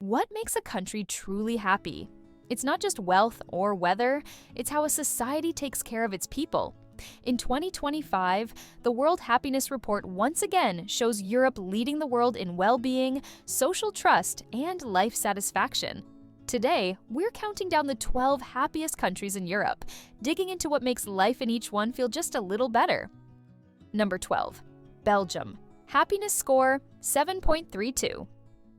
What makes a country truly happy? It's not just wealth or weather, it's how a society takes care of its people. In 2025, the World Happiness Report once again shows Europe leading the world in well-being, social trust, and life satisfaction. Today, we're counting down the 12 happiest countries in Europe, digging into what makes life in each one feel just a little better. Number 12. Belgium. Happiness score 7.32.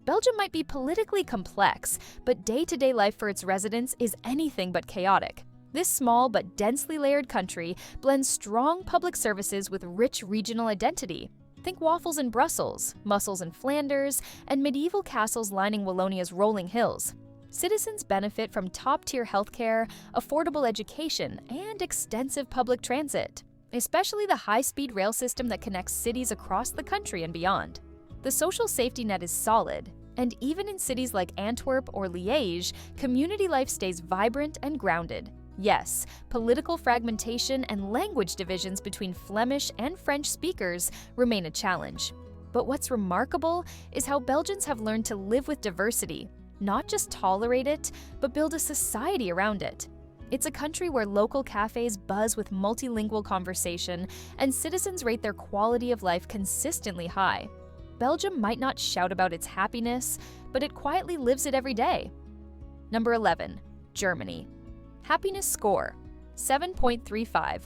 Belgium might be politically complex, but day-to-day life for its residents is anything but chaotic. This small but densely layered country blends strong public services with rich regional identity. Think waffles in Brussels, mussels in Flanders, and medieval castles lining Wallonia's rolling hills. Citizens benefit from top-tier healthcare, affordable education, and extensive public transit, especially the high-speed rail system that connects cities across the country and beyond. The social safety net is solid, and even in cities like Antwerp or Liège, community life stays vibrant and grounded. Yes, political fragmentation and language divisions between Flemish and French speakers remain a challenge. But what's remarkable is how Belgians have learned to live with diversity, not just tolerate it, but build a society around it. It's a country where local cafes buzz with multilingual conversation, and citizens rate their quality of life consistently high. Belgium might not shout about its happiness, but it quietly lives it every day. Number 11. Germany. Happiness score 7.35.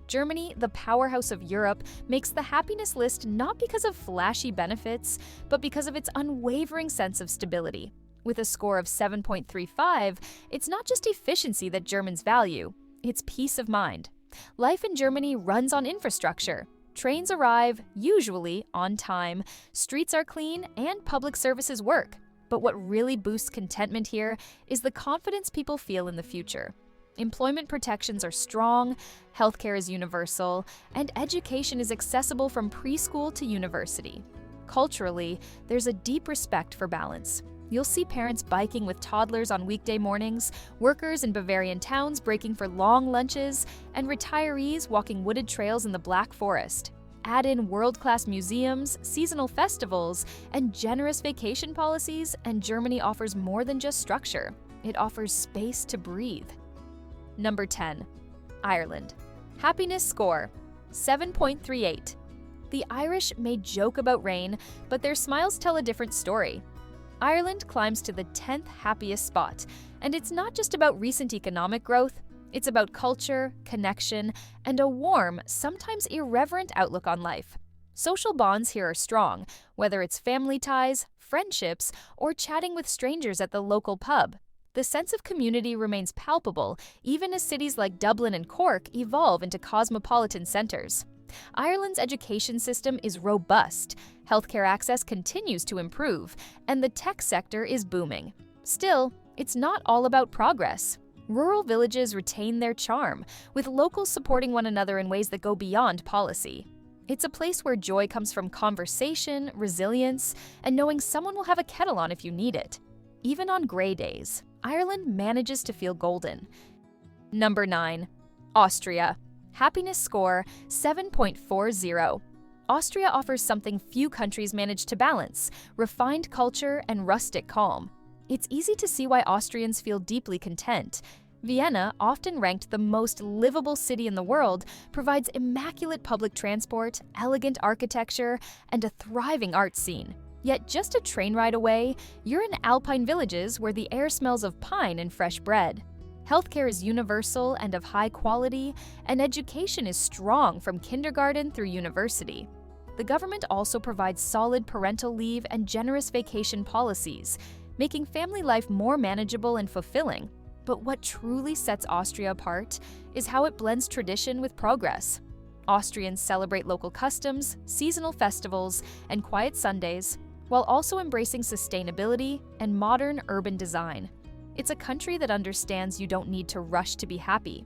Germany, the powerhouse of Europe, makes the happiness list not because of flashy benefits, but because of its unwavering sense of stability. With a score of 7.35, it's not just efficiency that Germans value, it's peace of mind. Life in Germany runs on infrastructure. Trains arrive, usually on time, streets are clean, and public services work. But what really boosts contentment here is the confidence people feel in the future. Employment protections are strong, healthcare is universal, and education is accessible from preschool to university. Culturally, there's a deep respect for balance. You'll see parents biking with toddlers on weekday mornings, workers in Bavarian towns breaking for long lunches, and retirees walking wooded trails in the Black Forest. Add in world-class museums, seasonal festivals, and generous vacation policies, and Germany offers more than just structure. It offers space to breathe. Number 10. Ireland. Happiness score 7.38. The Irish may joke about rain, but their smiles tell a different story. Ireland climbs to the 10th happiest spot, and it's not just about recent economic growth, it's about culture, connection, and a warm, sometimes irreverent outlook on life. Social bonds here are strong, whether it's family ties, friendships, or chatting with strangers at the local pub. The sense of community remains palpable, even as cities like Dublin and Cork evolve into cosmopolitan centers. Ireland's education system is robust, healthcare access continues to improve, and the tech sector is booming. Still, it's not all about progress. Rural villages retain their charm, with locals supporting one another in ways that go beyond policy. It's a place where joy comes from conversation, resilience, and knowing someone will have a kettle on if you need it. Even on gray days, Ireland manages to feel golden. Number 9. Austria. Happiness score 7.40. Austria offers something few countries manage to balance: refined culture and rustic calm. It's easy to see why Austrians feel deeply content. Vienna, often ranked the most livable city in the world, provides immaculate public transport, elegant architecture, and a thriving art scene. Yet just a train ride away, you're in alpine villages where the air smells of pine and fresh bread. Healthcare is universal and of high quality, and education is strong from kindergarten through university. The government also provides solid parental leave and generous vacation policies, making family life more manageable and fulfilling. But what truly sets Austria apart is how it blends tradition with progress. Austrians celebrate local customs, seasonal festivals, and quiet Sundays, while also embracing sustainability and modern urban design. It's a country that understands you don't need to rush to be happy.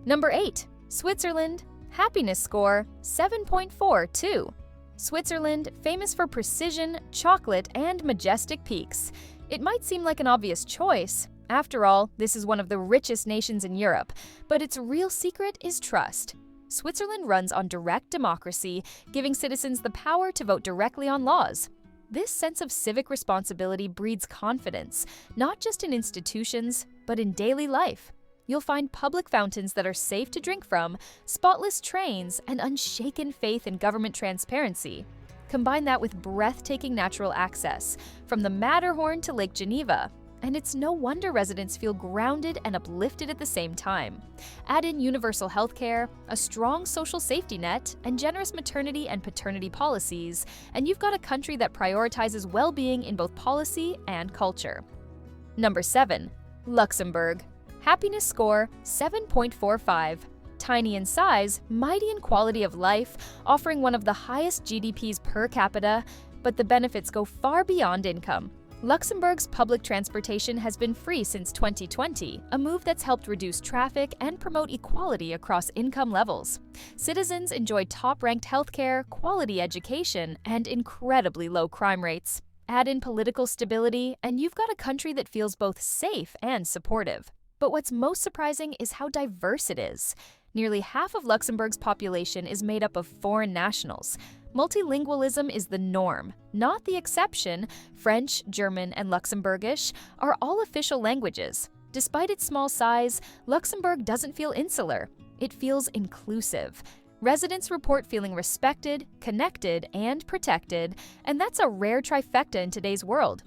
Number 8. Switzerland. Happiness score 7.42. Switzerland, famous for precision, chocolate, and majestic peaks. It might seem like an obvious choice. After all, this is one of the richest nations in Europe, but its real secret is trust. Switzerland runs on direct democracy, giving citizens the power to vote directly on laws. This sense of civic responsibility breeds confidence, not just in institutions, but in daily life. You'll find public fountains that are safe to drink from, spotless trains, and unshaken faith in government transparency. Combine that with breathtaking natural access, from the Matterhorn to Lake Geneva, and it's no wonder residents feel grounded and uplifted at the same time. Add in universal healthcare, a strong social safety net, and generous maternity and paternity policies, and you've got a country that prioritizes well-being in both policy and culture. Number 7. Luxembourg. Happiness score 7.45. Tiny in size, mighty in quality of life, offering one of the highest GDPs per capita, but the benefits go far beyond income. Luxembourg's public transportation has been free since 2020, a move that's helped reduce traffic and promote equality across income levels. Citizens enjoy top-ranked healthcare, quality education, and incredibly low crime rates. Add in political stability, and you've got a country that feels both safe and supportive. But what's most surprising is how diverse it is. Nearly half of Luxembourg's population is made up of foreign nationals. Multilingualism is the norm, not the exception. French, German, and Luxembourgish are all official languages. Despite its small size, Luxembourg doesn't feel insular. It feels inclusive. Residents report feeling respected, connected, and protected, and that's a rare trifecta in today's world.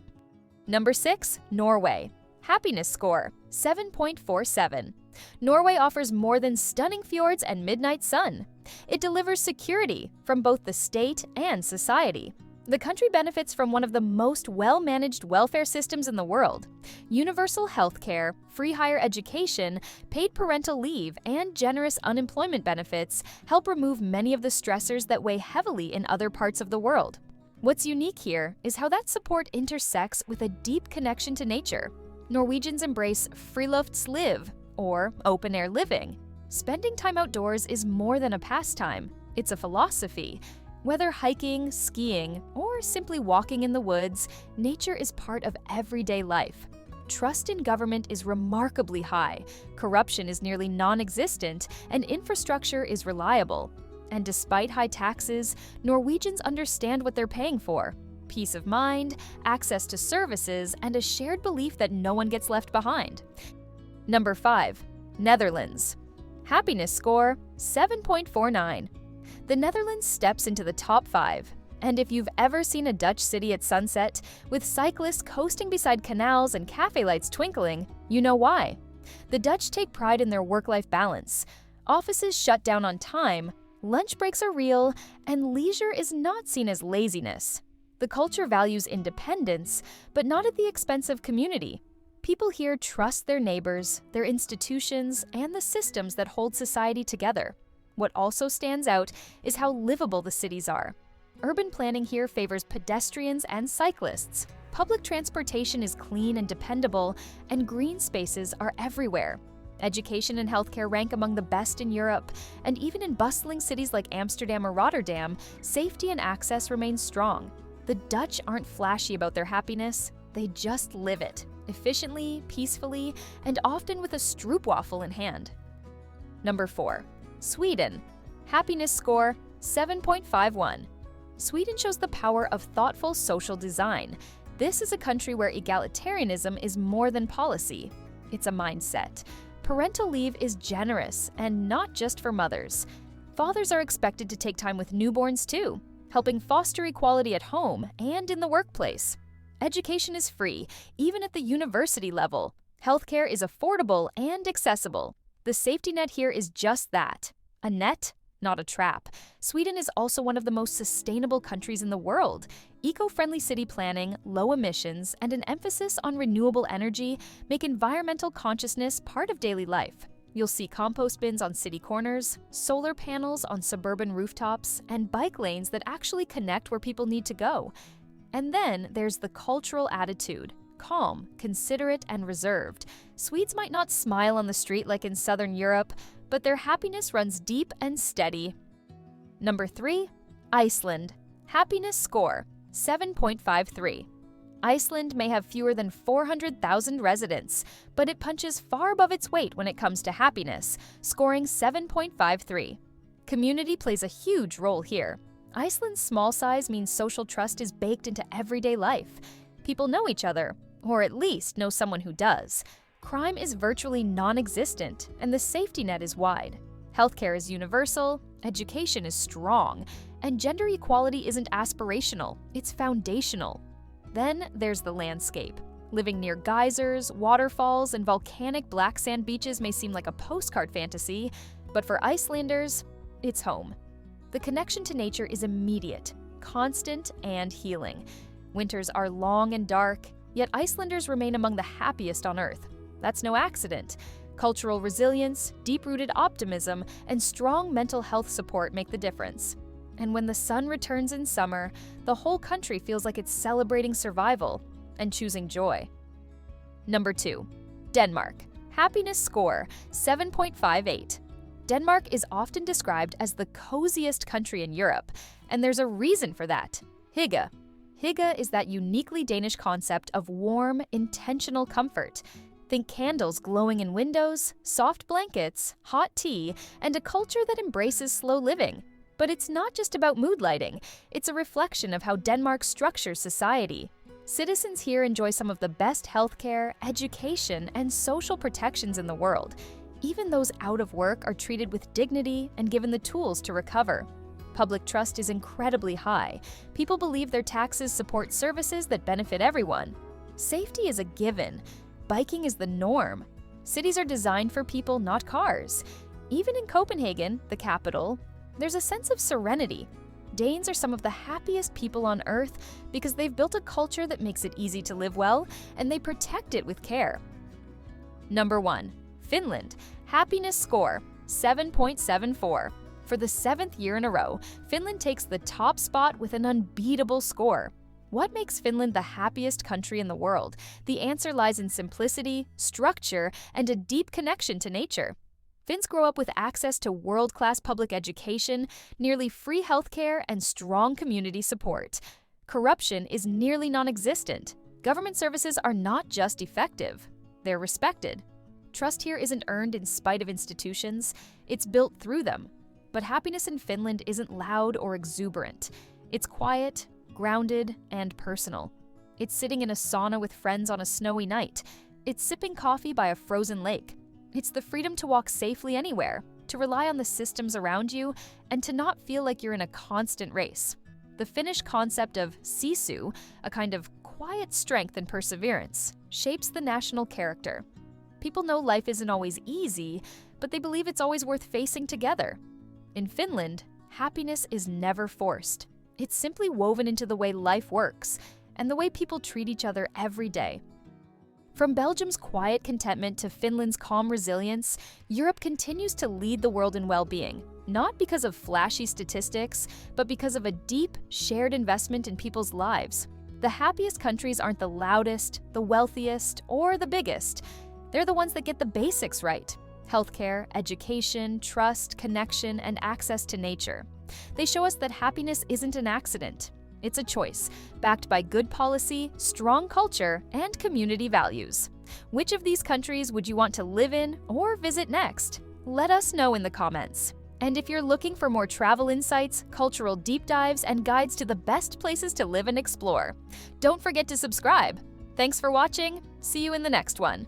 Number 6. Norway. Happiness score 7.47. Norway offers more than stunning fjords and midnight sun. It delivers security from both the state and society. The country benefits from one of the most well-managed welfare systems in the world. Universal health care, free higher education, paid parental leave, and generous unemployment benefits help remove many of the stressors that weigh heavily in other parts of the world. What's unique here is how that support intersects with a deep connection to nature. Norwegians embrace friluftsliv, or open-air living. Spending time outdoors is more than a pastime. It's a philosophy. Whether hiking, skiing, or simply walking in the woods, nature is part of everyday life. Trust in government is remarkably high, corruption is nearly non-existent, and infrastructure is reliable. And despite high taxes, Norwegians understand what they're paying for: peace of mind, access to services, and a shared belief that no one gets left behind. Number 5. Netherlands. Happiness score 7.49. The Netherlands steps into the top 5. And if you've ever seen a Dutch city at sunset, with cyclists coasting beside canals and cafe lights twinkling, you know why. The Dutch take pride in their work-life balance. Offices shut down on time, lunch breaks are real, and leisure is not seen as laziness. The culture values independence, but not at the expense of community. People here trust their neighbors, their institutions, and the systems that hold society together. What also stands out is how livable the cities are. Urban planning here favors pedestrians and cyclists. Public transportation is clean and dependable, and green spaces are everywhere. Education and healthcare rank among the best in Europe, and even in bustling cities like Amsterdam or Rotterdam, safety and access remain strong. The Dutch aren't flashy about their happiness, they just live it, efficiently, peacefully, and often with a stroopwafel in hand. Number 4. Sweden. Happiness score 7.51. Sweden shows the power of thoughtful social design. This is a country where egalitarianism is more than policy. It's a mindset. Parental leave is generous, and not just for mothers. Fathers are expected to take time with newborns too, helping foster equality at home and in the workplace. Education is free, even at the university level. Healthcare is affordable and accessible. The safety net here is just that, a net, not a trap. Sweden is also one of the most sustainable countries in the world. Eco-friendly city planning, low emissions, and an emphasis on renewable energy make environmental consciousness part of daily life. You'll see compost bins on city corners, solar panels on suburban rooftops, and bike lanes that actually connect where people need to go. And then there's the cultural attitude. Calm, considerate, and reserved. Swedes might not smile on the street like in Southern Europe, but their happiness runs deep and steady. Number 3. Iceland. Happiness score 7.53. Iceland may have fewer than 400,000 residents, but it punches far above its weight when it comes to happiness, scoring 7.53. Community plays a huge role here. Iceland's small size means social trust is baked into everyday life. People know each other, or at least know someone who does. Crime is virtually non-existent, and the safety net is wide. Healthcare is universal, education is strong, and gender equality isn't aspirational, it's foundational. Then there's the landscape. Living near geysers, waterfalls, and volcanic black sand beaches may seem like a postcard fantasy, but for Icelanders, it's home. The connection to nature is immediate, constant, and healing. Winters are long and dark, yet Icelanders remain among the happiest on Earth. That's no accident. Cultural resilience, deep-rooted optimism, and strong mental health support make the difference. And when the sun returns in summer, the whole country feels like it's celebrating survival and choosing joy. Number 2. Denmark. Happiness score, 7.58. Denmark is often described as the coziest country in Europe, and there's a reason for that. Hygge. Hygge is that uniquely Danish concept of warm, intentional comfort. Think candles glowing in windows, soft blankets, hot tea, and a culture that embraces slow living. But it's not just about mood lighting, it's a reflection of how Denmark structures society. Citizens here enjoy some of the best healthcare, education, and social protections in the world. Even those out of work are treated with dignity and given the tools to recover. Public trust is incredibly high. People believe their taxes support services that benefit everyone. Safety is a given. Biking is the norm. Cities are designed for people, not cars. Even in Copenhagen, the capital, there's a sense of serenity. Danes are some of the happiest people on Earth because they've built a culture that makes it easy to live well, and they protect it with care. Number 1. Finland. Happiness score, 7.74. For the 7th year in a row, Finland takes the top spot with an unbeatable score. What makes Finland the happiest country in the world? The answer lies in simplicity, structure, and a deep connection to nature. Finns grow up with access to world-class public education, nearly free healthcare, and strong community support. Corruption is nearly non-existent. Government services are not just effective, they're respected. Trust here isn't earned in spite of institutions, it's built through them. But happiness in Finland isn't loud or exuberant. It's quiet, grounded, and personal. It's sitting in a sauna with friends on a snowy night. It's sipping coffee by a frozen lake. It's the freedom to walk safely anywhere, to rely on the systems around you, and to not feel like you're in a constant race. The Finnish concept of sisu, a kind of quiet strength and perseverance, shapes the national character. People know life isn't always easy, but they believe it's always worth facing together. In Finland, happiness is never forced. It's simply woven into the way life works and the way people treat each other every day. From Belgium's quiet contentment to Finland's calm resilience, Europe continues to lead the world in well-being, not because of flashy statistics, but because of a deep, shared investment in people's lives. The happiest countries aren't the loudest, the wealthiest, or the biggest. They're the ones that get the basics right: healthcare, education, trust, connection, and access to nature. They show us that happiness isn't an accident. It's a choice, backed by good policy, strong culture, and community values. Which of these countries would you want to live in or visit next? Let us know in the comments. And if you're looking for more travel insights, cultural deep dives, and guides to the best places to live and explore, don't forget to subscribe. Thanks for watching. See you in the next one.